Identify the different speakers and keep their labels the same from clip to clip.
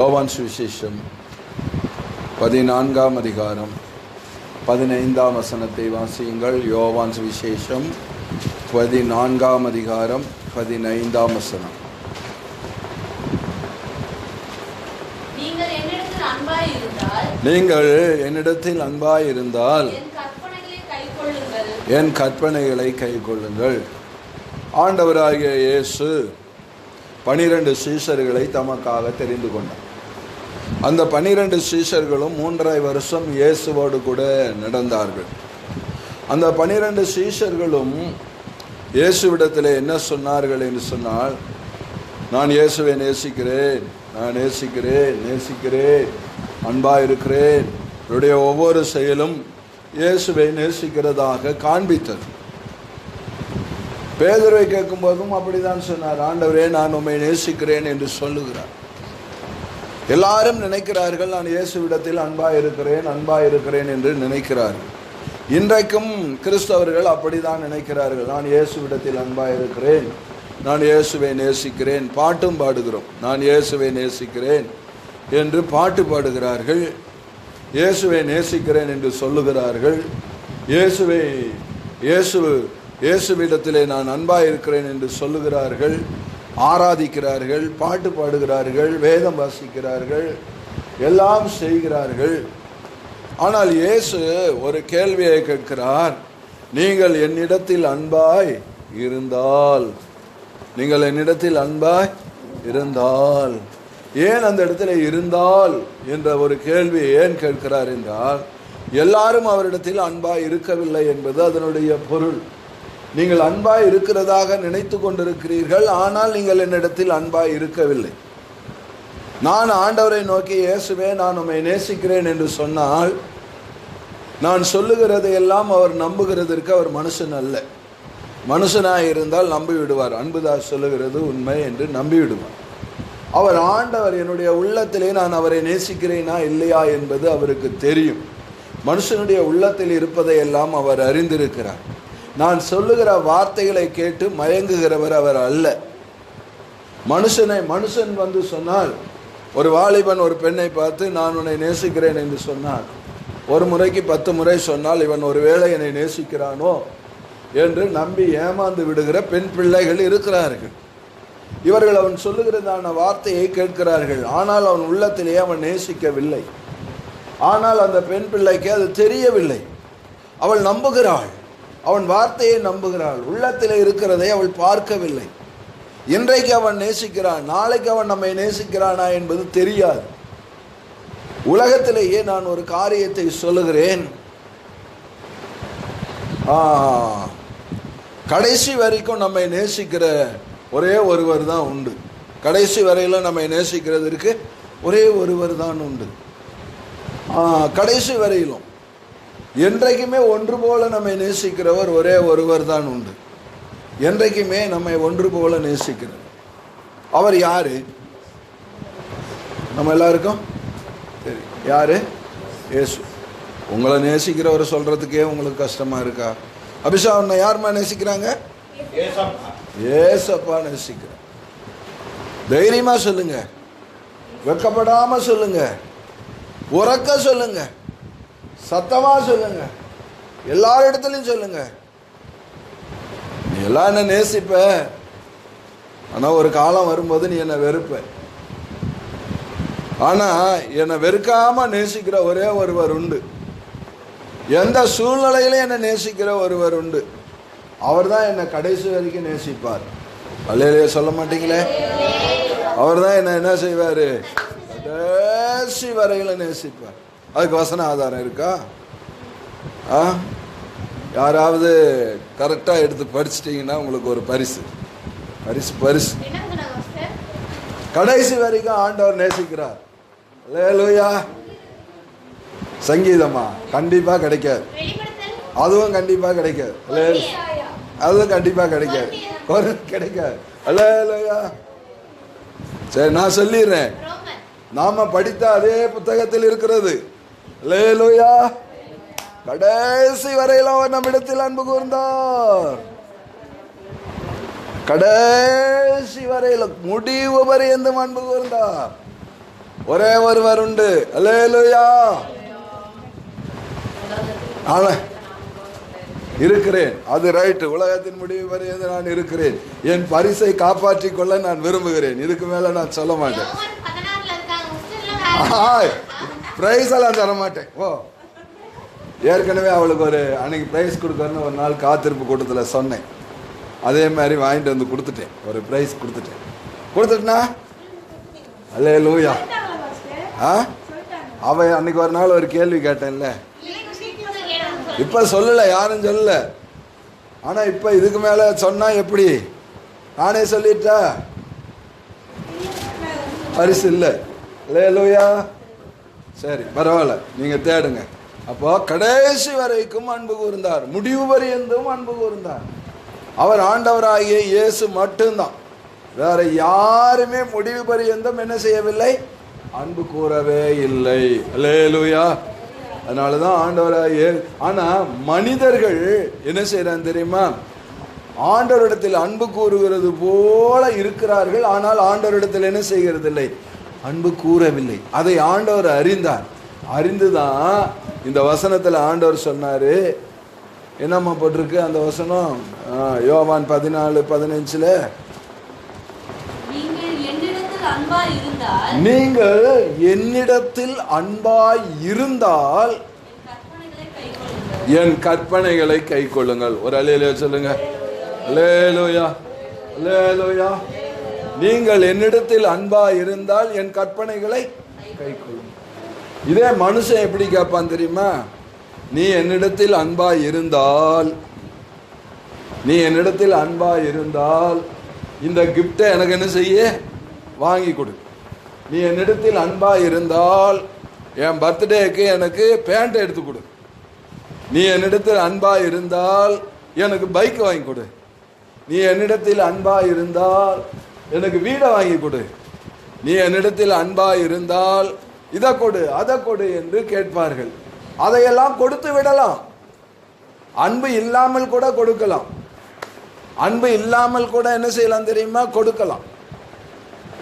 Speaker 1: யோவான் சுவிசேஷம் 14ஆம் அதிகாரம் 15ஆம் வசனத்தை வாசியுங்கள். யோவான் சுவிசேஷம் 14ஆம் அதிகாரம் 15ஆம் வசனம். நீங்கள் என்னிடத்தில் அன்பாயிருந்தால் என் கற்பனைகளை கைக்கொள்ளுங்கள். ஆண்டவராகிய இயேசு 12 சீஷர்களை தமக்காக தெரிந்து கொண்டார். அந்த 12 சீஷர்களும் 3.5 வருஷம் இயேசுவோடு கூட நடந்தார்கள். அந்த 12 சீஷர்களும் இயேசுவிடத்தில் என்ன சொன்னார்கள் என்று சொன்னால், நான் இயேசுவை நேசிக்கிறேன், நான் நேசிக்கிறேன், அன்பாக இருக்கிறேன். என்னுடைய ஒவ்வொரு செயலும் இயேசுவை நேசிக்கிறதாக காண்பித்தது. பேதுருவை கேட்கும்போதும் அப்படிதான் சொன்னார், ஆண்டவரே நான் உம்மை நேசிக்கிறேன் என்று சொல்லுகிறார். எல்லாரும் நினைக்கிறார்கள், நான் இயேசுவிடத்தில் அன்பாக இருக்கிறேன் என்று நினைக்கிறார்கள். இன்றைக்கும் கிறிஸ்தவர்கள் அப்படிதான் நினைக்கிறார்கள், நான் இயேசுவிடத்தில் அன்பாக இருக்கிறேன், நான் இயேசுவை நேசிக்கிறேன். பாட்டும் பாடுகிறோம், நான் இயேசுவை நேசிக்கிறேன் என்று பாட்டு பாடுகிறார்கள். இயேசுவை நேசிக்கிறேன் என்று சொல்லுகிறார்கள். இயேசுவிடத்திலே நான் அன்பாக இருக்கிறேன் என்று சொல்லுகிறார்கள். ஆராதிக்கிறார்கள், பாட்டு பாடுகிறார்கள், வேதம் வாசிக்கிறார்கள், எல்லாம் செய்கிறார்கள். ஆனால் இயேசு ஒரு கேள்வியை கேட்கிறார், நீங்கள் என்னிடத்தில் அன்பாய் இருந்தால், நீங்கள் என்னிடத்தில் அன்பாய் இருந்தால். ஏன் அந்த இடத்துல இருந்தால் என்ற ஒரு கேள்வி ஏன் கேட்கிறார் என்றால், எல்லாரும் அவரிடத்தில் அன்பாய் இருக்கவில்லை என்பது அதனுடைய பொருள். நீங்கள் அன்பாய் இருக்கிறதாக நினைத்து கொண்டிருக்கிறீர்கள், ஆனால் நீங்கள் என்னிடத்தில் அன்பாய் இருக்கவில்லை. நான் ஆண்டவரை நோக்கி, இயேசுவே நான் உம்மை நேசிக்கிறேன் என்று சொன்னால், நான் சொல்லுகிறதை எல்லாம் அவர் நம்புகிறதற்கு அவர் மனுஷன் அல்ல. மனுஷனாக இருந்தால் நம்பி விடுவார். அன்புதாஸ் சொல்லுகிறது உண்மை என்று நம்பி விடுவார். அவர் ஆண்டவர், என்னுடைய உள்ளத்திலே நான் அவரை நேசிக்கிறேனா இல்லையா என்பது அவருக்கு தெரியும். மனுஷனுடைய உள்ளத்தில் இருப்பதை எல்லாம் அவர் அறிந்திருக்கிறார். நான் சொல்லுகிற வார்த்தைகளை கேட்டு மயங்குகிறவர் அவர் அல்ல. மனுஷன் வந்து சொன்னால், ஒரு வாலிபன் ஒரு பெண்ணை பார்த்து நான் உன்னை நேசிக்கிறேன் என்று சொன்னார், ஒரு முறைக்கு 10 முறை சொன்னால் இவன் ஒருவேளை என்னை நேசிக்கிறானோ என்று நம்பி ஏமாந்து விடுகிற பெண் பிள்ளைகள் இருக்கிறார்கள். இவர்கள் அவன் சொல்லுகிறதான வார்த்தையை கேட்கிறார்கள், ஆனால் அவன் உள்ளத்திலே அவன் நேசிக்கவில்லை. ஆனால் அந்த பெண் பிள்ளைக்கு அது தெரியவில்லை. அவள் நம்புகிறாள், அவன் வார்த்தையை நம்புகிறாள், உள்ளத்தில் இருக்கிறதை அவள் பார்க்கவில்லை. இன்றைக்கு அவன் நேசிக்கிறான், நாளைக்கு அவன் நம்மை நேசிக்கிறானா என்பது தெரியாது. உலகத்திலேயே நான் ஒரு காரியத்தை சொல்லுகிறேன், கடைசி வரைக்கும் நம்மை நேசிக்கிற ஒரே ஒருவர் தான் உண்டு. கடைசி வரையில் நம்மை நேசிக்கிறதற்கு ஒரே ஒருவர் தான் உண்டு. கடைசி வரையிலும் என்றைக்குமே ஒன்று போல நம்மை நேசிக்கிறவர் ஒரே ஒருவர் தான் உண்டு. என்றைக்குமே நம்மை ஒன்று போல நேசிக்கிறார். அவர் யாரு? நம்ம எல்லாருக்கும் சரி, யாரு? இயேசு. உங்களை நேசிக்கிறவர் சொல்றதுக்கே உங்களுக்கு கஷ்டமா இருக்கா? அபிஷா, உன்னை யாருமா நேசிக்கிறாங்க? ஏசப்பா நேசிக்கிறார். தைரியமா சொல்லுங்க, வெட்கப்படாம சொல்லுங்க, உறக்க சொல்லுங்க, சத்தமா சொல்லுங்க, எல்லாரிடத்துலையும் சொல்லுங்க. நீ எல்லாம் என்ன நேசிப்ப, ஆனா ஒரு காலம் வரும்போது நீ என்னை வெறுப்ப. ஆனா என்னை வெறுக்காம நேசிக்கிற ஒரே ஒருவர் உண்டு. எந்த சூழ்நிலையிலும் என்னை நேசிக்கிற ஒருவர் உண்டு. அவர் தான் என்னை கடைசி வரைக்கும் நேசிப்பார். அல்லேலூயா சொல்ல மாட்டீங்களே? அவர் தான் என்ன செய்வாரு? கடைசி வரையில நேசிப்பார். அதுக்கு வசன ஆதாரம் இருக்கா? யாராவது கரெக்டா எடுத்து படிச்சிட்டீங்கன்னா உங்களுக்கு ஒரு பரிசு. கடைசி வரைக்கும் ஆண்டவர் நேசிக்கிறார். அல்லேலூயா. சங்கீதமா கண்டிப்பா கிடைக்காது, அதுவும் கண்டிப்பா கிடைக்காது, அதுவும் கண்டிப்பா கிடைக்காது, கிடைக்காது. அல்லேலூயா. சரி, நான் சொல்லிடுறேன், நாம படித்த அதே புத்தகத்தில் இருக்கிறது. அல்லேலூயா. கடைசி வரையில் அவர் நம்மிடத்தில் அன்பு கூர்ந்தார். கடைசி வரையில் முடிவு பரியந்தம் அன்பு கூர்ந்தார். ஒரே ஒருவர் உண்டு. அல்லேலூயா. இருக்கிறேன், அது ரைட்டு. உலகத்தின் முடிவு வரையது நான் இருக்கிறேன். என் பரிசை காப்பாற்றிக் கொள்ள நான் விரும்புகிறேன். இதுக்கு மேல நான் சொல்ல மாட்டேன். பிரைஸ் எல்லாம் தர மாட்டேன். ஓ, ஏற்கனவே அவளுக்கு ஒரு அன்னைக்கு பிரைஸ் கொடுக்கறன்னு ஒரு நாள் காத்திருப்பு கூட்டத்துல சொன்னேன். அதே மாதிரி வாங்கிட்டு வந்து கொடுத்துட்டேன். ஒரு பிரைஸ் கொடுத்துட்டேன்னா அல்லேலூயா. அவ அன்னைக்கு ஒரு நாள் ஒரு கேள்வி கேட்டேன்ல, இப்ப சொல்லல, யாரும் சொல்லல. ஆனா இப்ப இதுக்கு மேல சொன்னா எப்படி? நானே சொல்லிட்டா பரிசு இல்ல. அல்லேலூயா. சரி, பரவாயில்ல, நீங்க தேடுங்க. அப்போ கடைசி வரைக்கும் அன்பு கூர்ந்தார், முடிவு பரியந்தும் அன்பு கூர்ந்தார். அவர் ஆண்டவராகிய இயேசு மட்டும்தான். வேற யாருமே முடிவு பரியந்தும் என்ன செய்யவில்லை? அன்பு கூறவே இல்லை. அல்லேலூயா. அதனாலதான் ஆண்டவராகிய, ஆனா மனிதர்கள் என்ன செய்யறாங்க தெரியுமா? ஆண்டவரிடத்தில் அன்பு கூறுகிறது போல இருக்கிறார்கள், ஆனால் ஆண்டவரிடத்தில் என்ன செய்கிறது இல்லை? அன்பு கூறவில்லை. அதை ஆண்டவர் அறிந்தார். அறிந்துதான் இந்த வசனத்துல ஆண்டவர் சொன்னாரு. என்னம்மா போட்டிருக்கு அந்த வசனம்? யோவான் 14:15 நீங்கள் என்னிடத்தில் அன்பாய் இருந்தால் என் கற்பனைகளை கை கொள்ளுங்கள். ஒரு அல்லேலூயா சொல்லுங்க. அல்லேலூயா, அல்லேலூயா. நீங்கள் என்னிடத்தில் அன்பாய் இருந்தால் என் கற்பனைகளை கை கொள்ளுங்கள். இதே மனுஷன் எப்படி கேட்பான் தெரியுமா? நீ என்னிடத்தில் அன்பாய் இருந்தால், நீ என்னிடத்தில் அன்பாய் இருந்தால் இந்த கிஃப்டை எனக்கு என்ன செய்ய? வாங்கி கொடு. நீ என்னிடத்தில் அன்பாய் இருந்தால் என் பர்த்டேக்கு எனக்கு பேண்ட் எடுத்து கொடு. நீ என்னிடத்தில் அன்பாய் இருந்தால் எனக்கு பைக் வாங்கி கொடு. நீ என்னிடத்தில் அன்பாய் இருந்தால் எனக்கு வீடை வாங்கி கொடு. நீ என்னிடத்தில் அன்பாய் இருந்தால் இதை கொடு, அதை கொடு என்று கேட்பார்கள். அதையெல்லாம் கொடுத்து விடலாம். அன்பு இல்லாமல் கூட கொடுக்கலாம். அன்பு இல்லாமல் கூட என்ன செய்யலாம் தெரியுமா? கொடுக்கலாம்.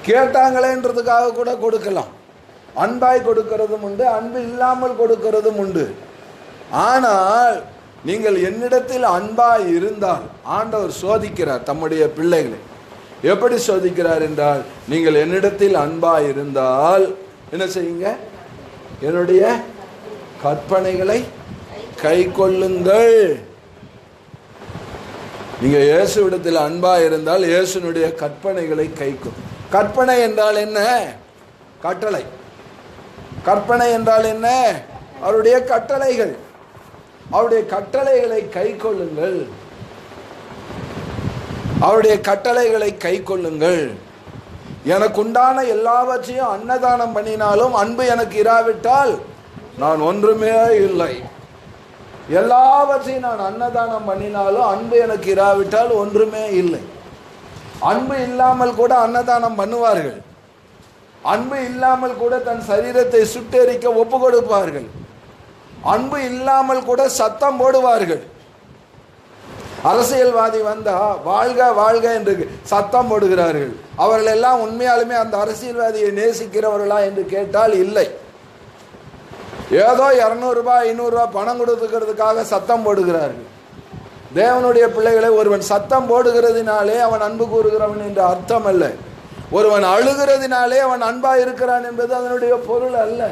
Speaker 1: கேட்டாங்களேன்றதுக்காக கூட கொடுக்கலாம். அன்பாய் கொடுக்கிறதும் உண்டு, அன்பு இல்லாமல் கொடுக்கிறதும் உண்டு. ஆனால் நீங்கள் என்னிடத்தில் அன்பாய் இருந்தால், ஆண்டவர் சோதிக்கிறார் தம்முடைய பிள்ளைகளை. எப்படி சோதிக்கிறார் என்றால், நீங்கள் என்னிடத்தில் அன்பாய் இருந்தால் என்ன செய்யுங்க? என்னுடைய கற்பனைகளை கை கொள்ளுங்கள். நீங்க இயேசுவிடத்தில் அன்பாய் இருந்தால் இயேசுனுடைய கற்பனைகளை கை கொள். கற்பனை என்றால் என்ன? கட்டளை. கற்பனை என்றால் என்ன? அவருடைய கட்டளைகள். அவருடைய கட்டளைகளை கை கொள்ளுங்கள். அவருடைய கட்டளைகளை கை கொள்ளுங்கள். எனக்கு உண்டான எல்லாவற்றையும் அன்னதானம் பண்ணினாலும் அன்பு எனக்கு இராவிட்டால் நான் ஒன்றுமே இல்லை. எல்லாவற்றையும் நான் அன்னதானம் பண்ணினாலும் அன்பு எனக்கு இராவிட்டால் ஒன்றுமே இல்லை. அன்பு இல்லாமல் கூட அன்னதானம் பண்ணுவார்கள். அன்பு இல்லாமல் கூட தன் சரீரத்தை சுட்டெரிக்க ஒப்பு கொடுப்பார்கள். அன்பு இல்லாமல் கூட சத்தம் போடுவார்கள். அரசியல்வாதி வந்தா வாழ்க வாழ்க என்று சத்தம் போடுகிறார்கள். அவர்கள் எல்லாம் உண்மையாலுமே அந்த அரசியல்வாதியை நேசிக்கிறவர்களா என்று கேட்டால் இல்லை. ஏதோ 200 ரூபாய் 500 ரூபாய் பணம் கொடுத்துக்கிறதுக்காக சத்தம் போடுகிறார்கள். தேவனுடைய பிள்ளைகளை, ஒருவன் சத்தம் போடுகிறதினாலே அவன் அன்பு கூறுகிறவன் என்ற அர்த்தம் அல்ல. ஒருவன் அழுகிறதினாலே அவன் அன்பா இருக்கிறான் என்பது அதனுடைய பொருள் அல்ல.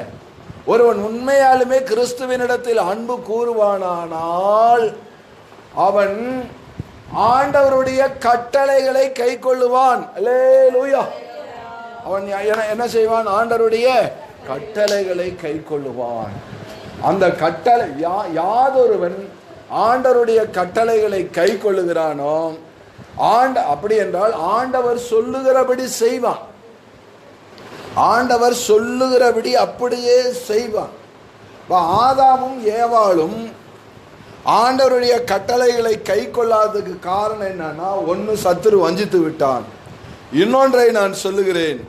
Speaker 1: ஒருவன் உண்மையாலுமே கிறிஸ்துவினிடத்தில் அன்பு கூறுவானானால் அவன் ஆண்டவருடைய கட்டளைகளை கை கொள்ளுவான். அல்லேலூயா. அவன் என்ன செய்வான்? ஆண்டவருடைய கட்டளைகளை கை கொள்ளுவான். அந்த கட்டளை யாதொருவன் ஆண்டவருடைய கட்டளைகளை கை கொள்ளுகிறானோ, அப்படி என்றால் ஆண்டவர் சொல்லுகிறபடி செய்வான். ஆண்டவர் சொல்லுகிறபடி அப்படியே செய்வான். ஆதாமும் ஏவாளும் ஆண்டவருடைய கட்டளைகளை கை கொள்ளாததுக்கு காரணம் என்னன்னா, ஒன்னு சத்துரு வஞ்சித்து விட்டான். இன்னொன்றை நான் சொல்லுகிறேன்,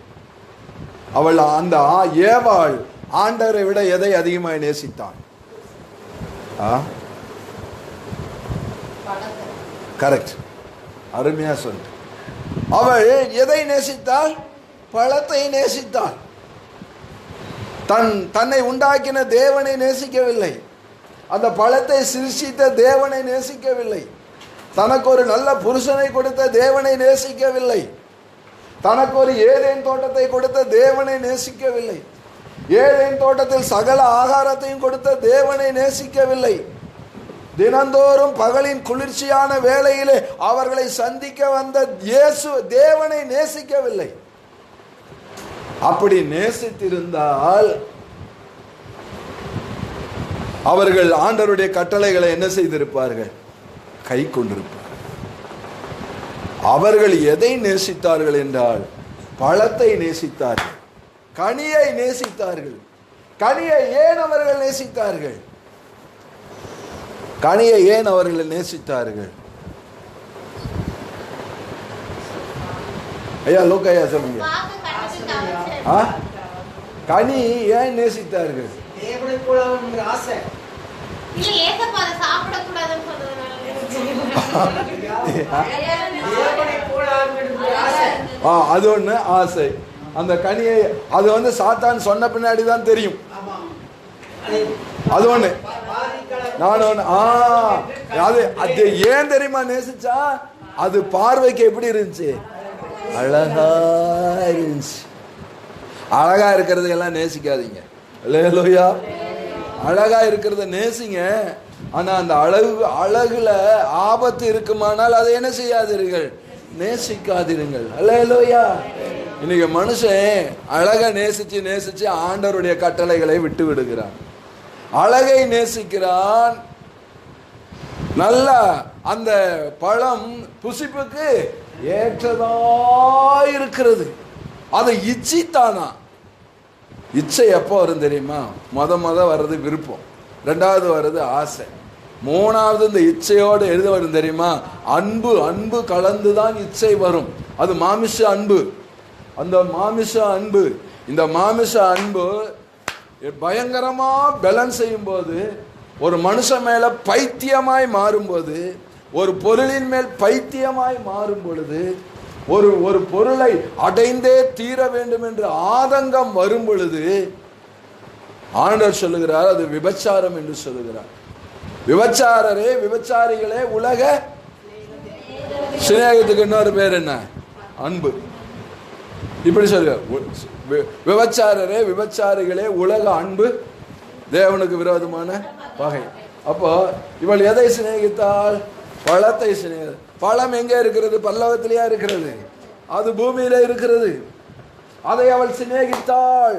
Speaker 1: அவள் அந்த ஏவாள் ஆண்டவரை விட எதை அதிகமாக நேசித்தான்? கரெக்ட், அருமையா சொல்ல. அவள் எதை நேசித்தாள்? பழத்தை நேசித்தாள். தன்னை உண்டாக்கின தேவனை நேசிக்கவில்லை. அந்த பழத்தை சிருஷ்டித்த தேவனை நேசிக்கவில்லை. தனக்கு ஒரு நல்ல புருஷனை கொடுத்த தேவனை நேசிக்கவில்லை. தனக்கு ஒரு ஏதேன் தோட்டத்தை கொடுத்த தேவனை நேசிக்கவில்லை. ஏதேன் தோட்டத்தில் சகல ஆகாரத்தையும் கொடுத்த தேவனை நேசிக்கவில்லை. தினந்தோறும் பகலின் குளிர்ச்சியான வேளையிலே அவர்களை சந்திக்க வந்த இயேசு தேவனை நேசிக்கவில்லை. அப்படி நேசித்திருந்தால் அவர்கள் ஆண்டவருடைய கட்டளைகளை என்ன செய்திருப்பார்கள்? கை கொண்டிருப்பார்கள். அவர்கள் எதை நேசித்தார்கள் என்றால் பழத்தை நேசித்தார்கள், கனியை நேசித்தார்கள். கனியை ஏன் அவர்கள் நேசித்தார்கள்? கனியை ஏன் அவர்கள் நேசித்தார்கள்? ஐயா லோக்கையா சொல்லுங்க. கனி ஏன் நேசித்தார்கள்? அது ஒண்ணு ஆசை. அந்த கனியை அது சாத்தான் சொன்ன பின்னாடி தான் தெரியும். அது ஒண்ணு. நான் அது அது ஏன் தெரியுமா நேசிச்சா? அது பார்வைக்கு எப்படி இருந்துச்சு? அழகா இருந்துச்சு. அழகா இருக்கிறதுக்கெல்லாம் நேசிக்காதீங்க. அல்லேலூயா. அழகா இருக்கிறத நேசிங்க. ஆனா அந்த அழகுல ஆபத்து இருக்குமானால் அதை என்ன செய்யாதீர்கள்? நேசிக்காதீர்கள். அல்லேலூயா. இன்னைக்கு மனுஷன் அழகை நேசிச்சு நேசிச்சு ஆண்டவருடைய கட்டளைகளை விட்டு விடுகிறான். அழகை நேசிக்கிறான். நல்ல அந்த பழம் புசிப்புக்கு ஏற்றதா இருக்கிறது. அதை இச்சித்தானா? இச்சை எப்போ வரும் தெரியுமா? முத வர்றது விருப்பம், ரெண்டாவது வர்றது ஆசை, மூணாவது இந்த இச்சையோடு எழுத வரும் தெரியுமா? அன்பு. அன்பு கலந்துதான் இச்சை வரும். அது மாமிச அன்பு. அந்த மாமிச அன்பு, இந்த மாமிச அன்பு பயங்கரமா பேலன்ஸ் செய்யும் போது, ஒரு மனுஷன் மேல பைத்தியமாய் மாறும்போது, ஒரு பொருளின் மேல் பைத்தியமாய் மாறும் பொழுது, ஒரு பொருளை அடைந்தே தீர வேண்டும் என்று ஆதங்கம் வரும் பொழுது ஆண்டவர் சொல்லுகிறார் அது விபச்சாரம் என்று சொல்லுகிறார். விபச்சாரரே, விபச்சாரிகளே, உலக சிநேகத்துக்கு இன்னொரு பேர் என்ன? அன்பு. இப்படி சொல்லுங்க. விபச்சாரரே, விபச்சாரிகளே, உலக அன்பு தேவனுக்கு விரோதமான பகை. அப்போ இவள் எதை சிநேகித்தாள்? பழத்தை சிநேகி. பழம் எங்க இருக்கிறது? பல்லவத்திலேயா இருக்கிறது? அது பூமியில இருக்கிறது. அதை அவள் சிநேகித்தாள்.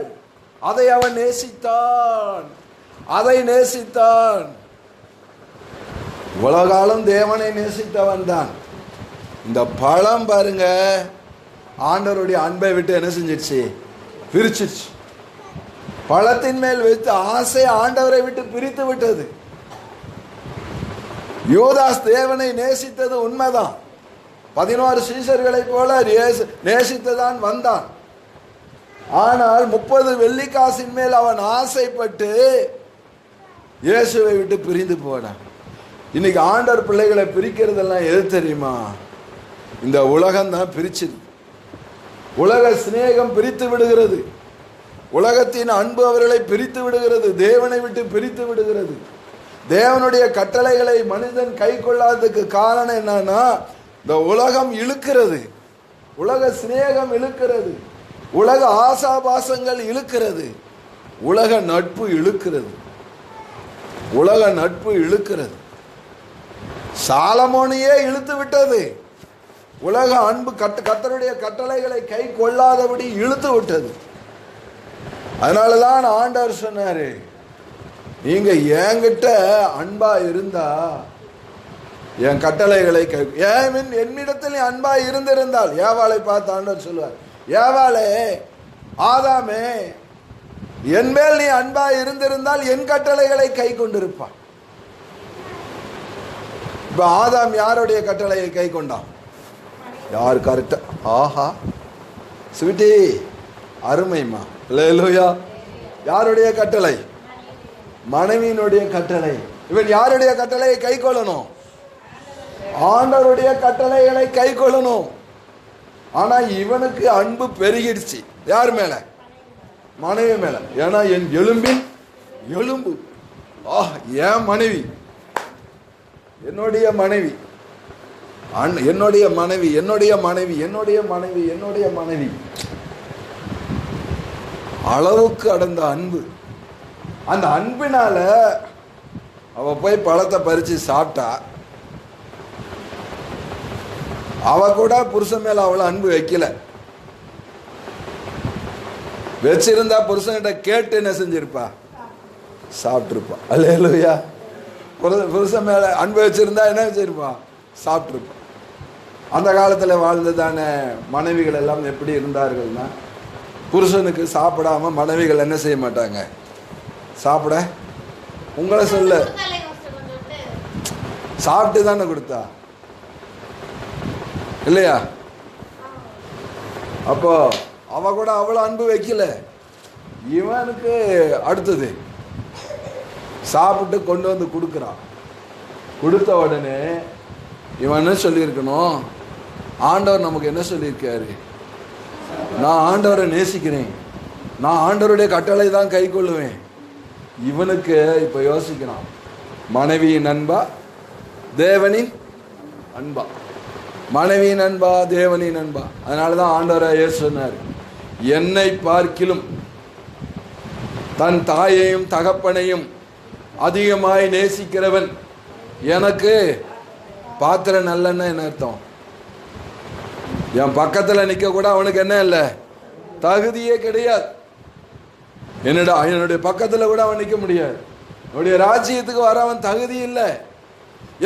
Speaker 1: அதை அவன் நேசித்தான். அதை நேசித்தான். இவ்வளவு காலம் தேவனை நேசித்தவன் தான். இந்த பழம் பாருங்க, ஆண்டவருடைய அன்பை விட்டு என்ன செஞ்சிருச்சு? பிரிச்சிருச்சு. பழத்தின் மேல் வைத்து ஆசை ஆண்டவரை விட்டு பிரித்து விட்டது. யூதாஸ் தேவனை நேசித்தது உண்மைதான். 11 சீஷர்களை போல நேசித்துதான் வந்தான். ஆனால் 30 வெள்ளிக்காசின் மேல் அவன் ஆசைப்பட்டு இயேசுவை விட்டு பிரிந்து போனான். இன்னைக்கு ஆண்டவர் பிள்ளைகளை பிரிக்கிறதெல்லாம் எது தெரியுமா? இந்த உலகம் தான் பிரிச்சுது. உலக சிநேகம் பிரித்து விடுகிறது. உலகத்தின் அன்பு அவர்களை பிரித்து விடுகிறது. தேவனை விட்டு பிரித்து விடுகிறது. தேவனுடைய கட்டளைகளை மனிதன் கை கொள்ளாததுக்கு காரணம் என்னன்னா, இந்த உலகம் இழுக்கிறது, உலக சிநேகம் இழுக்கிறது, உலக ஆசாபாசங்கள் இழுக்கிறது, உலக நட்பு இழுக்கிறது, உலக நட்பு இழுக்கிறது. சாலமோனையே இழுத்து விட்டது. உலக அன்பு கர்த்தருடைய கட்டளைகளை கை கொள்ளாதபடி இழுத்து விட்டது. அதனாலதான் ஆண்டவர் சொன்னாரு, நீங்க என்கிட்ட அன்பா இருந்தா என் கட்டளைகளை என்னிடத்தில் அன்பா இருந்திருந்தால், ஏவாளை பார்த்து ஆண்டவர் சொல்லுவார், ஏவாளே, ஆதாமே, என் மேல் நீ அன்பா இருந்திருந்தால் என் கட்டளைகளை கை கொண்டிருப்பான். இப்ப ஆதாம் யாருடைய கட்டளையை கை கொண்டான்? யார் கரெக்டா? ஆஹா ஸ்வீட்டி, அருமைமா, அல்லேலூயா. யாருடைய கட்டளை? மனைவியினுடைய கட்டளை. இவன் யாருடைய கட்டளையை கை கொள்ளணும்? ஆண்டவருடைய கட்டளைகளை கை கொள்ளணும். ஆனா இவனுக்கு அன்பு பெருகிடுச்சு. யார் மேல? மனைவி மேல. ஏன்னா என் எலும்பின் எலும்பு என் மனைவி, என்னுடைய மனைவி, என்னுடைய மனைவி, என்னுடைய மனைவி, என்னுடைய மனைவி, என்னுடைய மனைவி. அளவுக்கு அடந்த அன்பு. அந்த அன்பினால அவ போய் பழத்தை பறிச்சு சாப்பிட்டா. அவ கூட புருஷன் மேல அவளை அன்பு வைக்கல. வச்சிருந்தா புருஷன்கிட்ட கேட்டு என்ன செஞ்சிருப்பா? சாப்பிட்டுருப்பா. அல்லேலூயா. புருஷன் மேல அன்பு வச்சிருந்தா என்ன வச்சிருப்பா? சாப்பிட்டுருப்பா. அந்த காலத்தில் வாழ்ந்ததான மனைவிகள் எல்லாம் எப்படி இருந்தார்கள்னா, புருஷனுக்கு சாப்பிடாம மனைவிகள் என்ன செய்ய மாட்டாங்க? சாப்பிட உங்களை சொல்ல சாப்பிட்டு தானே கொடுத்தா இல்லையா? அப்போ அவ கூட அவ்வளோ அன்பு வைக்கல. இவனுக்கு அடுத்தது சாப்பிட்டு கொண்டு வந்து கொடுக்குறான். கொடுத்த உடனே இவன் என்ன சொல்லியிருக்கணும்? ஆண்டவர் நமக்கு என்ன சொல்லியிருக்காரு? நான் ஆண்டவரை நேசிக்கிறேன், நான் ஆண்டவருடைய கட்டளை தான் கை கொள்ளுவேன். இவனுக்கு இப்போ யோசிக்கிறான், மனைவியின் அன்பா தேவனின் அன்பா? மனைவியின் அன்பா தேவனின் அன்பா? அதனால தான் ஆண்டவராக இயேசு சொன்னார், என்னை பார்க்கிலும் தன் தாயையும் தகப்பனையும் அதிகமாய் நேசிக்கிறவன் எனக்கு பாத்திரம் நல்லன்னா என்ன அர்த்தம்? என் பக்கத்தில் நிற்க கூட அவனுக்கு என்ன இல்லை? தகுதியே கிடையாது. என்னுடைய பக்கத்தில் கூட அவன் நிற்க முடியாது. என்னுடைய ராஜ்யத்துக்கு வர அவன் தகுதி இல்லை.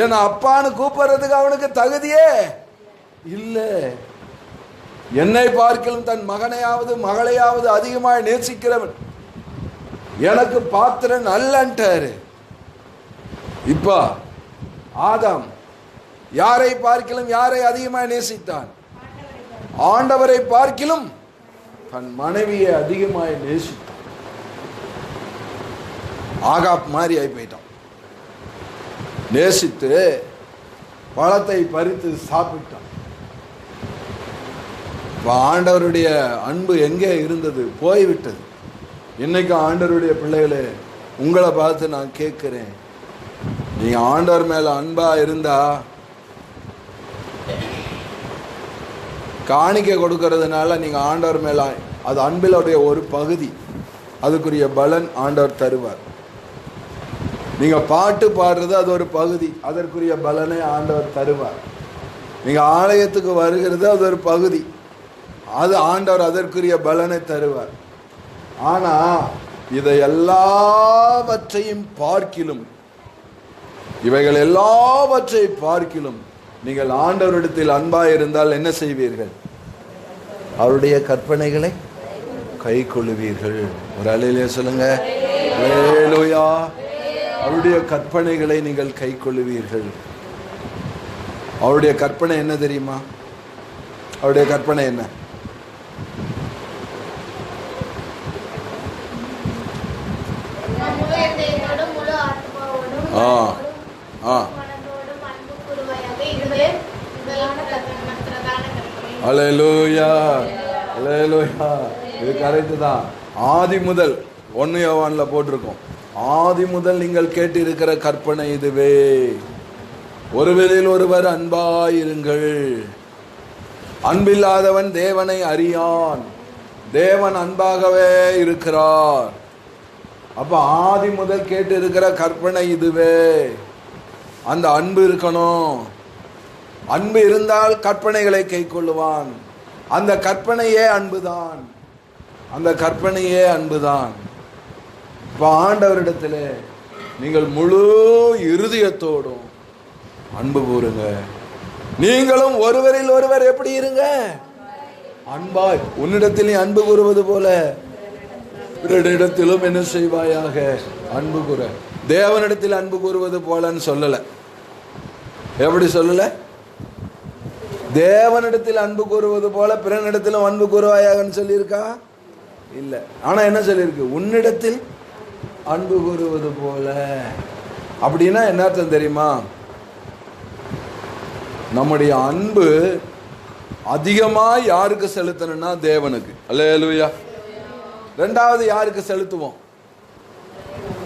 Speaker 1: ஏன்னா அப்பான்னு கூப்பிடுறதுக்கு அவனுக்கு தகுதியே இல்லை. என்னை பார்க்கலும் தன் மகனையாவது மகளையாவது அதிகமாக நேசிக்கிறவன் எனக்கு பாத்திரன் அல்லன்ட்டாரு. இப்ப ஆதாம் யாரை பார்க்கிலும் யாரை அதிகமாக நேசித்தான்? ஆண்டவரை பார்க்கிலும் தன் மனைவியை அதிகமாக நேசித்தான். ஆகாப் மாதிரி ஆகி போயிட்டான். நேசித்து பழத்தை பறித்து சாப்பிட்டான். ஆண்டவருடைய அன்பு எங்கே இருந்தது? போய்விட்டது. இன்னைக்கு ஆண்டவருடைய பிள்ளைகளே, உங்களை பார்த்து நான் கேட்கிறேன், நீங்க ஆண்டவர் மேல அன்பா இருந்தா காணிக்கை கொடுக்கறதுனால நீங்க ஆண்டவர் மேல அது அன்பிலுடைய ஒரு பகுதி, அதுக்குரிய பலன் ஆண்டவர் தருவார். நீங்க பாட்டு பாடுறது அது ஒரு பகுதி, அதற்குரிய பலனை ஆண்டவர் தருவார். நீங்க ஆலயத்துக்கு வருகிறது அது ஒரு பகுதி, அது ஆண்டவர் அதற்குரிய பலனை தருவார். ஆனா இதை எல்லாவற்றையும் பார்க்கிலும், இவைகள் எல்லாவற்றை பார்க்கிலும் நீங்கள் ஆண்டவரிடத்தில் அன்பாய் இருந்தால் என்ன செய்வீர்கள்? அவருடைய கற்பனைகளை கை கொள்ளுவீர்கள். ஒரு அல்லேலூயா சொல்லுங்க. அல்லேலூயா. அவருடைய கற்பனைகளை நீங்கள் கை கொள்ளுவீர்கள். அவருடைய கற்பனை என்ன தெரியுமா? அவருடைய கற்பனை என்ன? அல்லேலூயா, அல்லேலூயா. இது கரெக்ட் தான். ஆதி முதல் 1 யோவான்ல போட்டிருக்கோம், ஆதி முதல் நீங்கள் கேட்டிருக்கிற கற்பனை இதுவே, ஒருவரில் ஒருவர் அன்பாயிருங்கள். அன்பில்லாதவன் தேவனை அறியான், தேவன் அன்பாகவே இருக்கிறார். அப்ப ஆதி முதல் கேட்டு இருக்கிற கற்பனை இதுவே. அந்த அன்பு இருக்கணும். அன்பு இருந்தால் கற்பனைகளை கை கொள்ளுவான். அந்த கற்பனையே அன்புதான், அந்த கற்பனையே அன்புதான். இப்ப ஆண்டவரிடத்துல நீங்கள் முழு இருதயத்தோடும் அன்பு கூறுங்க. நீங்களும் ஒருவரில் ஒருவர் எப்படி இருங்க? அன்பாய். உன்னிடத்தில் நீ அன்பு கூறுவது போல இடத்திலும் என்ன செய்வாயாக? அன்பு கூற. தேவனிடத்தில் அன்பு கூறுவது போலன்னு சொல்லல. எப்படி சொல்லல? தேவனிடத்தில் அன்பு கூறுவது போல பிறனிடத்திலும் அன்பு கூறுவாயாகன்னு சொல்லியிருக்கா? இல்லை. ஆனா என்ன சொல்லியிருக்கு? உன்னிடத்தில் அன்பு கூறுவது போல. அப்படின்னா என்ன அர்த்தம் தெரியுமா? நம்முடைய அன்பு அதிகமா யாருக்கு செலுத்தணும்னா தேவனுக்கு. அல்லேலூயா. ரெண்டாவது யாருக்கு செலுத்துவோம்?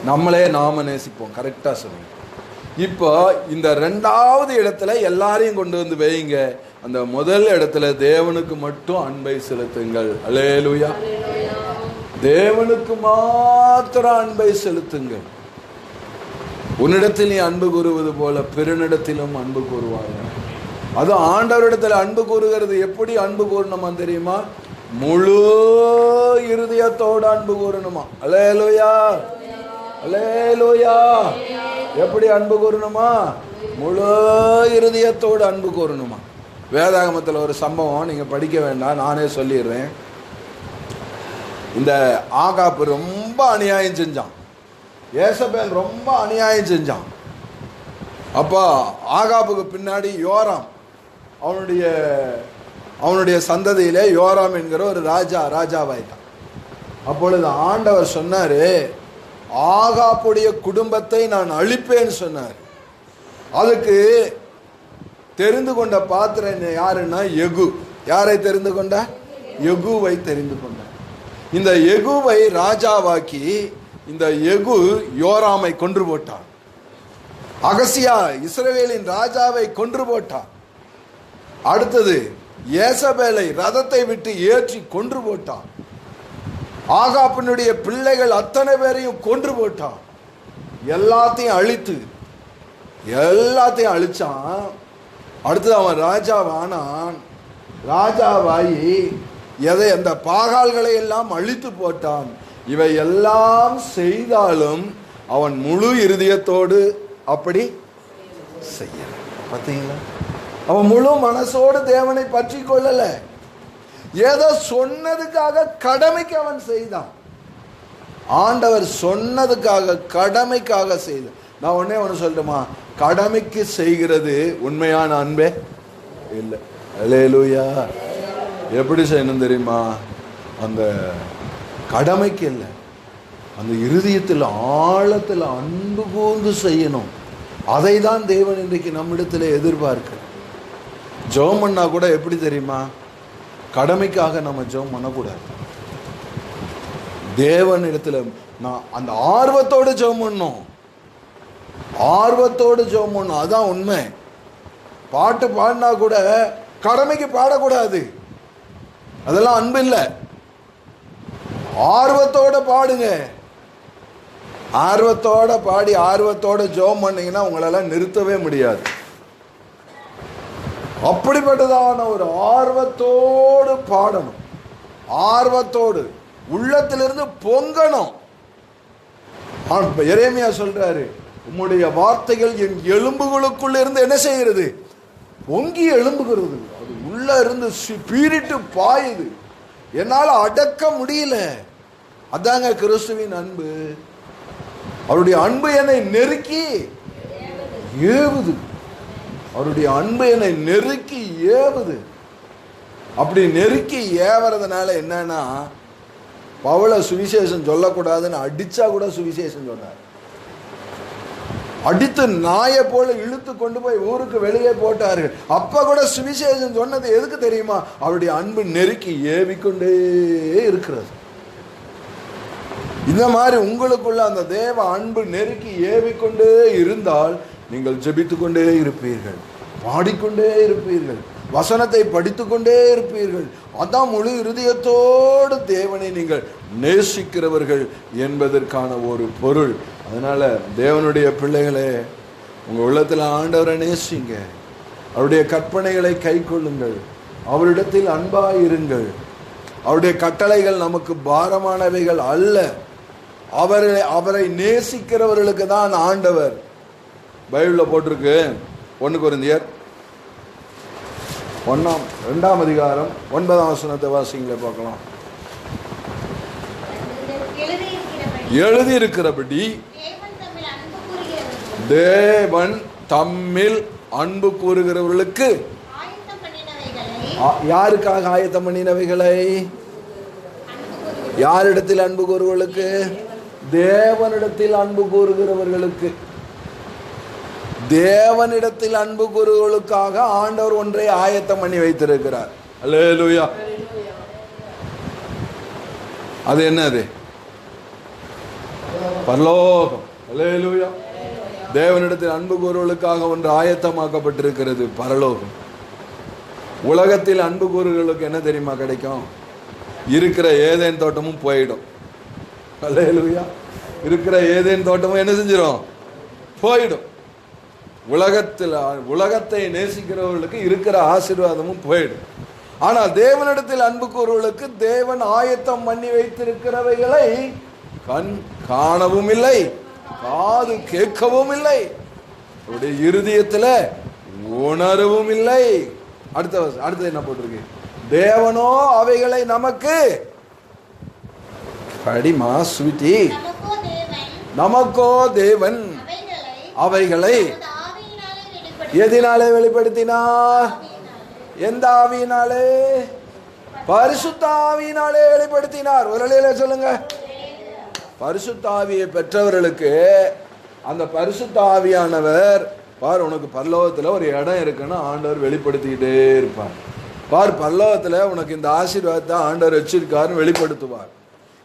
Speaker 1: நம்மளே நாம நேசிப்போம். கரெக்டா சொல்லுங்க. இப்போ இந்த ரெண்டாவது இடத்துல எல்லாரையும் கொண்டு வந்து வைங்க. அந்த முதல் இடத்துல தேவனுக்கு மட்டும் அன்பை செலுத்துங்கள். அல்லேலூயா. தேவனுக்கு மாத்திரம் அன்பை செலுத்துங்கள். உன்னிடத்தில் நீ அன்பு கூறுவது போல பிறனிடத்திலும் அன்பு கூறுவாங்க. அது ஆண்டவரிடத்தில் அன்பு கூறுகிறது. எப்படி அன்பு கூறணுமா தெரியுமா? முழு இருதயத்தோடு அன்பு கூறணுமா. அல்லேலூயா, அல்லேலூயா. எப்படி அன்பு கூறணுமா? முழு இருதயத்தோடு அன்பு கூறணுமா. வேதாகமத்தில் ஒரு சம்பவம், நீங்க படிக்க வேண்டாம், நானே சொல்லிடுறேன். இந்த ஆகாப்பு ரொம்ப அநியாயம் செஞ்சான். ஏசபேல் ரொம்ப அநியாயம் செஞ்சான். அப்போ ஆகாப்புக்கு பின்னாடி யோராம், அவனுடைய சந்ததியிலே யோராம் என்கிற ஒரு ராஜாவாயிட்டான். அப்பொழுது ஆண்டவர் சொன்னாரு, ஆகாப்புடைய குடும்பத்தை நான் அழிப்பேன்னு சொன்னார். அதுக்கு தெரிந்து கொண்ட பாத்திரம் யாருன்னா யெகூ. யாரை தெரிந்து கொண்ட? யெகூவை தெரிந்து கொண்டார். இந்த யெகூவை ராஜாவாக்கி இந்த யெகூ யோராமை கொன்று போட்டான். அகசியா இஸ்ரவேலின் ராஜாவை கொன்று போட்டான். அடுத்தது ஏசபேலை ரதத்தை விட்டு ஏற்றி கொன்று போட்டான். ஆகாப்பினுடைய பிள்ளைகள் அத்தனை பேரையும் கொன்று போட்டான். எல்லாத்தையும் அழிச்சான். அடுத்தது அவன் ராஜாவானான். ராஜாவாயி அந்த பாகால்களை எல்லாம் அழித்து போட்டான். இவை எல்லாம் செய்தாலும் அவன் முழு இருதயத்தோடு அப்படி செய்ய. பார்த்தீங்களா? அவன் முழு மனசோடு தேவனை பற்றி கொள்ளல. ஏதோ சொன்னதுக்காக கடமைக்கு அவன் செய்தான். ஆண்டவர் சொன்னதுக்காக கடமைக்காக செய்தான். நான் ஒன்னே ஒன்று சொல்லட்டுமா? கடமைக்கு செய்கிறது உண்மையான அன்பே இல்லை. அல்லேலூயா. எப்படி செய்யணும் தெரியுமா? அந்த கடமைக்கு இல்லை, அந்த இருதயத்தில் ஆழத்தில் அன்பு கூர்ந்து செய்யணும். அதை தான் தேவன் இன்றைக்கு நம்மிடத்தில் எதிர்பார்க்க. ஜெபம் பண்ணா கூட எப்படி தெரியுமா? கடமைக்காக நம்ம ஜெபம் பண்ணக்கூடாது. தேவனிடத்தில் நான் அந்த ஆர்வத்தோடு ஜெபம் பண்ணணும். ஆர்வத்தோடு ஜெபம் பண்ணணும். அதான் உண்மை. பாட்டு பாடினா கூட கடமைக்கு பாடக்கூடாது. அதெல்லாம் அன்பு இல்லை. ஆர்வத்தோட பாடுங்க. ஆர்வத்தோட பாடி ஆர்வத்தோட ஜெபம் பண்ணீங்கன்னா உங்களெல்லாம் நிறுத்தவே முடியாது. அப்படிப்பட்டதான ஒரு ஆர்வத்தோடு பாடணும். ஆர்வத்தோடு உள்ளத்திலிருந்து பொங்கணும். எரேமியா சொல்றாரு, உம்முடைய வார்த்தைகள் என் எலும்புகளுக்குள்ள இருந்து என்ன செய்கிறது? பொங்கி எழும்புகிறது. அது உள்ள இருந்து பீரிட்டு பாயுது. என்னால் அடக்க முடியல. அதாங்க கிறிஸ்துவின் அன்பு. அவருடைய அன்பு என்னை நெருக்கி ஏவுது. அவருடைய அன்பு என்னை நெருக்கி ஏவுது. அப்படி நெருக்கி ஏவறதுனால என்னன்னா, பவுல சுவிசேஷம் சொல்லக்கூடாதுன்னு அடிச்சா கூட சுவிசேஷம் சொன்னார். அடித்து நாயை போல இழுத்து கொண்டு போய் ஊருக்கு வெளியே போட்டார்கள். அப்ப கூட சுவிசேஷம் சொன்னது எதுக்கு தெரியுமா? அவருடைய அன்பு நெருக்கி ஏவிக்கொண்டே இருக்கிறது. இந்த மாதிரி உங்களுக்குள்ள அந்த தேவ அன்பு நெருக்கி ஏவிக்கொண்டே இருந்தால் நீங்கள் ஜெபித்துக் கொண்டே இருப்பீர்கள், பாடிக்கொண்டே இருப்பீர்கள், வசனத்தை படித்துக்கொண்டே இருப்பீர்கள். அதான் முழு இருதயத்தோடு தேவனை நீங்கள் நேசிக்கிறவர்கள் என்பதற்கான ஒரு பொருள். அதனால தேவனுடைய பிள்ளைகளே, உங்க உள்ளத்தில் ஆண்டவரை நேசிங்க, அவருடைய கற்பனைகளை கை கொள்ளுங்கள், அவரிடத்தில் அன்பாயிருங்கள். அவருடைய கட்டளைகள் நமக்கு பாரமானவைகள் அல்ல. அவரை நேசிக்கிறவர்களுக்கு தான் ஆண்டவர். பைபிளில் போட்டிருக்கு, 1 கொரிந்தியர் 2ஆம் அதிகாரம் 9ஆம் வசனத்தை வாசிங்களே பார்க்கலாம். எழுதியிருக்கிறபடி தேவன் தம்மில் அன்பு கூறுகிறவர்களுக்கு யாருக்காக ஆயத்தம் பண்ணினவைகளை? யாரிடத்தில் அன்பு கூறுவர்களுக்கு? தேவனிடத்தில் அன்பு கூறுகிறவர்களுக்கு. தேவனிடத்தில் அன்பு கூறுவர்களுக்காக ஆண்டவர் ஒன்றை ஆயத்தம் பண்ணி வைத்திருக்கிறார். அல்லேலூயா. அது என்னது? பரலோகம். அல்லேலூயா. தேவனிடத்தில் அன்பு கூறுவதற்காக ஒன்று ஆயத்தமாக்கப்பட்டிருக்கிறது, பரலோகம். உலகத்தில் அன்பு கூறுகளுக்கு என்ன தெரியுமா கிடைக்கும்? இருக்கிற ஏதேன் தோட்டமும் போயிடும். அல்லேலூயா. இருக்கிற ஏதேன் தோட்டமும் என்ன செஞ்சிடும்? போயிடும். உலகத்தை நேசிக்கிறவர்களுக்கு இருக்கிற ஆசீர்வாதமும் போயிடும். ஆனால் தேவனிடத்தில் அன்பு கூறுவர்களுக்கு தேவன் ஆயத்தம் பண்ணி வைத்திருக்கிறவைகளை கண் காணவும் இல்லை, காது கேட்கவும் இல்லை, அவருடைய இருதயத்தில் உணரவும் இல்லை. அடுத்தது என்ன போட்டிருக்கு? தேவனோ அவைகளை நமக்கு படிமா ஸ்வீட்டி, நமக்கோ தேவன் அவைகளை எதினாலே வெளிப்படுத்தினார்? எந்த ஆவியினாலே? பரிசுத்த ஆவியினாலே வெளிப்படுத்தினார். ஒரு நிலையில சொல்லுங்க. பரிசுத்த ஆவியை பெற்றவர்களுக்கு அந்த பரிசுத்த ஆவியானவர் பார், உனக்கு பரலோகத்தில் ஒரு இடம் இருக்குன்னு ஆண்டவர் வெளிப்படுத்திக்கிட்டே இருப்பார். பார், பரலோகத்தில் உனக்கு இந்த ஆசீர்வாதத்தை ஆண்டவர் வச்சிருக்காருன்னு வெளிப்படுத்துவார்.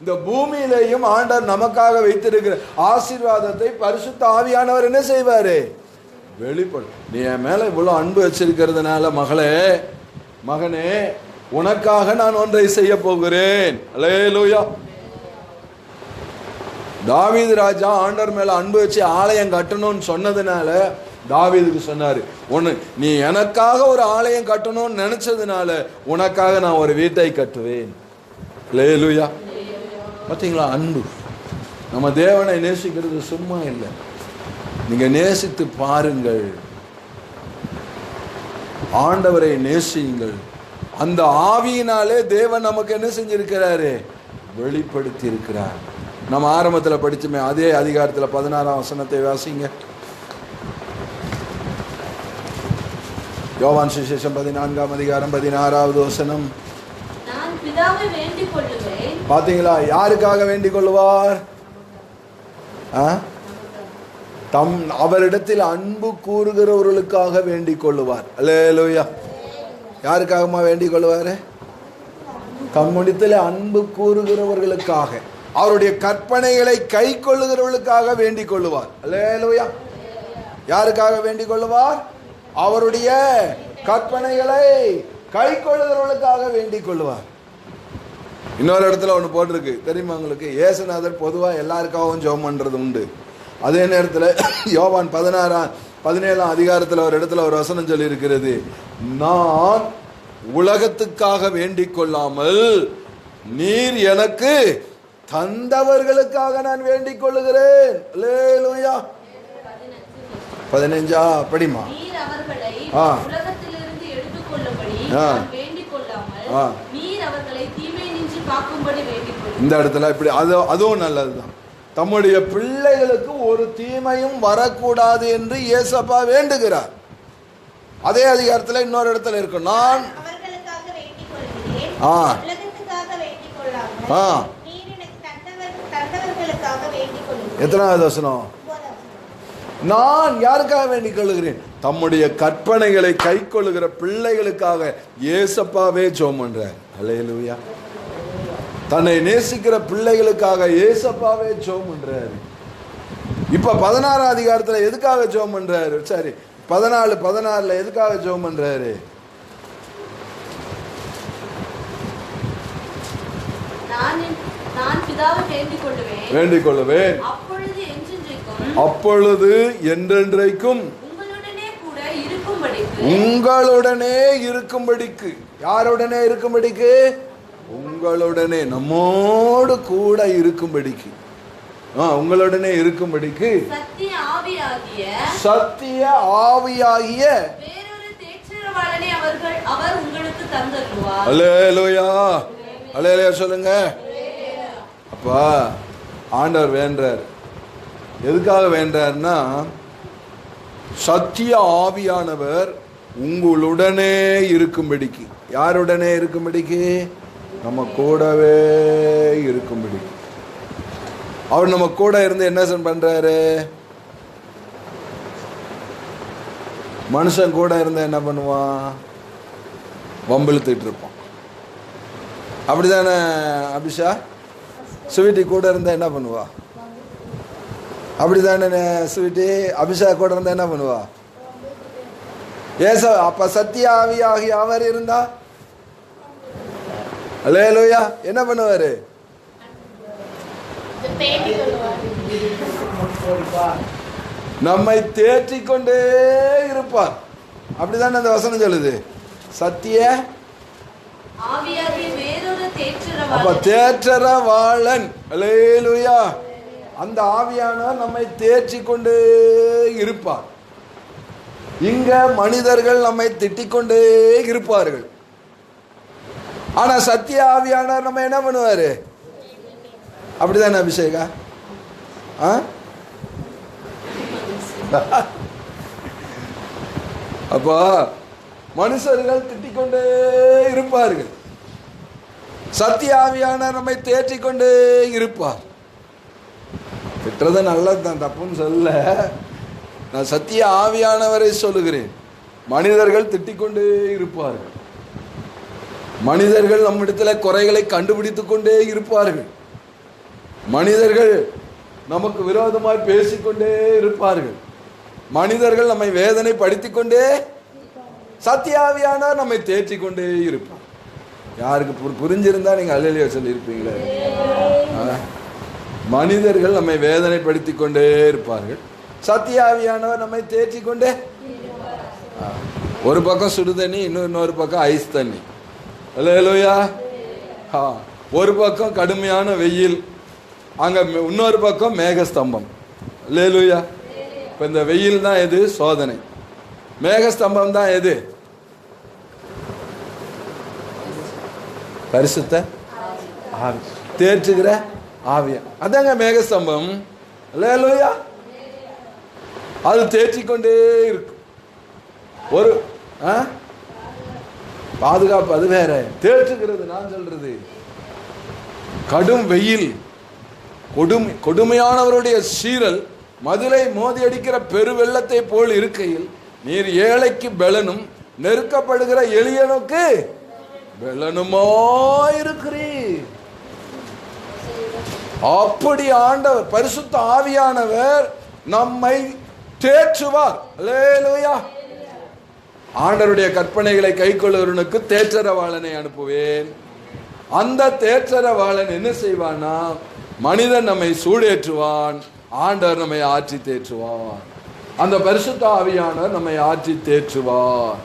Speaker 1: இந்த பூமியிலேயும் ஆண்டவர் நமக்காக வைத்திருக்கிற ஆசீர்வாதத்தை பரிசுத்த ஆவியானவர் என்ன செய்வாரு? வெளிப்படும். நீ என் மேல இவ்வளவு அன்பு வச்சிருக்கிறதுனால மகனே உனக்காக நான் ஒன்றை செய்ய போகிறேன். அல்லேலூயா. தாவீது ராஜா ஆண்டவர் மேல அன்பு வச்சு ஆலயம் கட்டணும்னு சொன்னதுனால தாவீதுக்கு சொன்னாரு, நீ எனக்காக ஒரு ஆலயம் கட்டணும்னு நினைச்சதுனால உனக்காக நான் ஒரு வீட்டை கட்டுவேன். அல்லேலூயா. பார்த்தீங்களா? அன்பு. நம்ம தேவனை நேசிக்கிறது சும்மா இல்லை, நீங்க நேசித்து பாருங்கள். ஆண்டவரை நேசியுங்கள். அந்த ஆவியினாலே தேவன் நமக்கு என்ன செஞ்சிருக்கிறாரு? வெளிப்படுத்தி இருக்கிறார். நம்ம ஆரம்பத்தில் படிச்சுமே அதே அதிகாரத்தில் 16ஆம் வசனத்தை வாசிங்க. யோவான் சுவிசேஷம் 14ஆம் அதிகாரம் 16வது வசனம். பாத்தீங்களா? யாருக்காக வேண்டிக் கொள்வார்? அவரிடத்தில் அன்பு கூறுகிறவர்களுக்காக வேண்டிக் கொள்ளுவார். அல்லேலூயா. யாருக்காகமா வேண்டிக் கொள்வாரு? தம்மிடத்தில் அன்பு கூறுகிறவர்களுக்காக, அவருடைய கற்பனைகளை கை கொள்ளுகிறவர்களுக்காக வேண்டிக் கொள்ளுவார். அல்லேலூயா. யாருக்காக வேண்டிக் கொள்ளுவார்? அவருடைய கற்பனைகளை கை கொள்ளுகிறவர்களுக்காக வேண்டிக் கொள்ளுவார். இன்னொரு இடத்துல ஒன்று போட்டிருக்கு தெரியுமா உங்களுக்கு? இயேசுநாதர் பொதுவாக எல்லாருக்காகவும் ஜெபம் பண்றது உண்டு. அதே நேரத்தில் யோவான் 17ஆம் அதிகாரத்தில் ஒரு இடத்துல ஒரு வசனம் சொல்லி இருக்கிறது, நான் உலகத்துக்காக வேண்டிக் கொள்ளாமல் நீர் எனக்கு தந்தவர்களுக்காக நான் வேண்டிக் கொள்ளுகிறேன். அல்லேலூயா. 15 படிமா. இந்த இடத்துல இப்படி அதுவும் நல்லதுதான். தம்முடைய பிள்ளைகளுக்கு ஒரு தீமையும் வரக்கூடாது என்று இயேசப்பா வேண்டுகிறார். அதே அதிகாரத்தில் இன்னொரு இடத்துல இருக்கு, நான் எத்தனாவது வசனம்? நான் யாருக்காக வேண்டிக் கொள்ளுகிறேன்? தம்முடைய கற்பனைகளை கை கொள்ளுகிற பிள்ளைகளுக்காக இயேசப்பாவே ஜெபம் பண்றார். அல்லேலூயா. தன்னை நேசிக்கிற பிள்ளைகளுக்காக இயேசப்பாவே ஜெபம் பண்றாரு. இப்ப 16ஆம் அதிகாரத்துல எதுக்காக ஜெபம் பண்றாரு? சரி, 14:16 எதுக்காக ஜெபம் பண்றாரு? வேண்டிக் கொள்ளுவேன், அப்பொழுது என்றென்றைக்கும் உங்களுடனே இருக்கும்படிக்கு. யாருடனே இருக்கும்படிக்கு? உங்களுடனே, நம்மோடு கூட இருக்கும்படிக்கு. உங்களுடனே இருக்கும்படிக்கு சத்திய ஆவியாகிய அல்லேலூயா. அல்லேலூயா சொல்லுங்க. அப்பா ஆண்டவர் வேண்டார். எதுக்காக வேண்டார்னா, சத்திய ஆவியானவர் உங்களுடனே இருக்கும்படிக்கு. யாருடனே இருக்கும்படிக்கு? நம்ம கூடவே இருக்கும்படிக்கு. அவர் நம்ம கூட இருந்து என்ன பண்றாரு? மனுஷன் கூட இருந்தா என்ன பண்ணுவான்? வம்பிழுத்துட்டு இருப்பான். அப்படிதானே அபிஷா? ஸ்வீட்டி கூட இருந்தால் என்ன பண்ணுவா? அப்படிதானே ஸ்வீட்டி? அபிஷேக் கூட இருந்தால் என்ன பண்ணுவா? ஏச அப்ப சத்திய ஆவியாகி அவர் இருந்தா அல்லேலூயா என்ன பண்ணுவாரு? நம்மை தேற்றிக் கொண்டே இருப்பார். அப்படிதானே அந்த வசனம் சொல்லுது. சத்திய அப்ப தேற்றரவாளன். அல்லேலூயா. அந்த ஆவியானவர் நம்மை தேற்றிக் கொண்டே இருப்பார். இங்க மனிதர்கள் நம்மை திட்டிக் கொண்டே இருப்பார்கள். ஆனா சத்திய ஆவியானவர் நம்ம என்ன பண்ணுவாரு? அப்படிதானே அபிஷேகா? அப்போ மனுஷர்கள் திட்டிக் கொண்டே இருப்பார்கள். சத்திய ஆவியானவர் நம்மை தேற்றிக் கொண்டே இருப்பார். திட்டுறது நல்லதுதான், தப்புன்னு சொல்ல. நான் சத்திய ஆவியானவரை சொல்லுகிறேன். மனிதர்கள் திட்டிக் கொண்டே இருப்பார்கள். மனிதர்கள் நம்மிடத்தில் குறைகளை கண்டுபிடித்துக் கொண்டே இருப்பார்கள். மனிதர்கள் நமக்கு விரோதமாய் பேசிக்கொண்டே இருப்பார்கள். மனிதர்கள் நம்மை வேதனை படுத்திக் கொண்டே, சத்திய ஆவியானவர் நம்மை தேற்றிக் கொண்டே இருப்பார். யாருக்கு புரிஞ்சிருந்தா நீங்க அல்லேலூயா சொல்லியிருப்பீங்களே. மனிதர்கள் நம்மை வேதனைப்படுத்திக் கொண்டே இருப்பார்கள். சத்திய ஆவியானவர் நம்மை தேற்றிக் கொண்டே. ஒரு பக்கம் சுடு தண்ணி, இன்னொரு பக்கம் ஐஸ் தண்ணி. அல்லேலூயா. ஒரு பக்கம் கடுமையான வெயில், அங்க இன்னொரு பக்கம் மேகஸ்தம்பம். அல்லேலூயா. இப்ப இந்த வெயில் தான் எது? சோதனை. மேகஸ்தம்பம் தான் எது? பரிசுத்த ஆவி, தேற்றுகிற ஆவியா. அதாங்க மேகஸ்தம்பம். அல்லேலூயா. அது தேற்றிக்கொண்டே இருக்கும். ஒரு பாதுகாப்பு அது வேற, தேற்றுகிறது நான் சொல்றது. கடும் வெயில், கொடுமையானவருடைய சீரல், மதுரை மோதி அடிக்கிற பெரு வெள்ளத்தை போல் இருக்கையில் நீர் ஏழைக்கு பெலனும் நெருக்கப்படுகிற எளியனுக்கு பெலனுமா இருக்கிறீர். அப்படி ஆண்டவர் பரிசுத்த ஆவியானவர் நம்மை தேற்றுவார். அல்லேலூயா. ஆண்டவருடைய கற்பனைகளை கைக்கொள்ளுவனுக்கு தேற்றரவாளனை அனுப்புவேன். அந்த தேற்றரவாளன் என்ன செய்வானா, மனிதன் நம்மை சூடேற்றுவான், ஆண்டவர் நம்மை ஆற்றி தேற்றுவார். அந்த பரிசுத்த ஆவியானவர் நம்மை ஆற்றி தேற்றுவார்,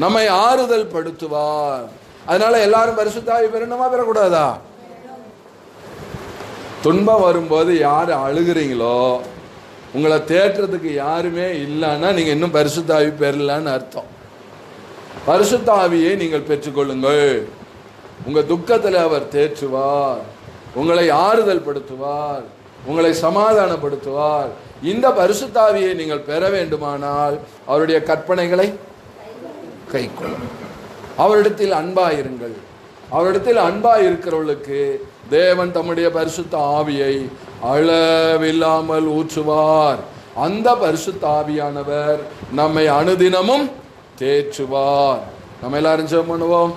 Speaker 1: நம்மை ஆறுதல் படுத்துவார். அதனால எல்லாரும் பரிசுத்த ஆவி பெறணுமா பெறக்கூடாதா? துன்பம் வரும்போது யார் அழுகிறீங்களோ, உங்களை தேற்றுறதுக்கு யாருமே இல்லைன்னா நீங்க இன்னும் பரிசுத்த ஆவி பெறலன்னு அர்த்தம். பரிசுத்த ஆவியை நீங்கள் பெற்றுக்கொள்ளுங்கள். உங்க துக்கத்தில் அவர் தேற்றுவார், உங்களை ஆறுதல் படுத்துவார், உங்களை சமாதானப்படுத்துவார். இந்த பரிசுத்த ஆவியை நீங்கள் பெற வேண்டுமானால் அவருடைய கற்பனைகளை கைக்கொள்ளுங்கள். அவரிடத்தில் அன்பாயிருங்கள். அவரிடத்தில் அன்பாயிருக்கிறவர்களுக்கு தேவன் தம்முடைய பரிசுத்த ஆவியை அளவில்லாமல் ஊற்றுவார். அந்த பரிசுத்த ஆவியானவர் நம்மை அனுதினமும் தேற்றுவார். நம்ம எல்லாரும் ஜெபம் பண்ணுவோம்.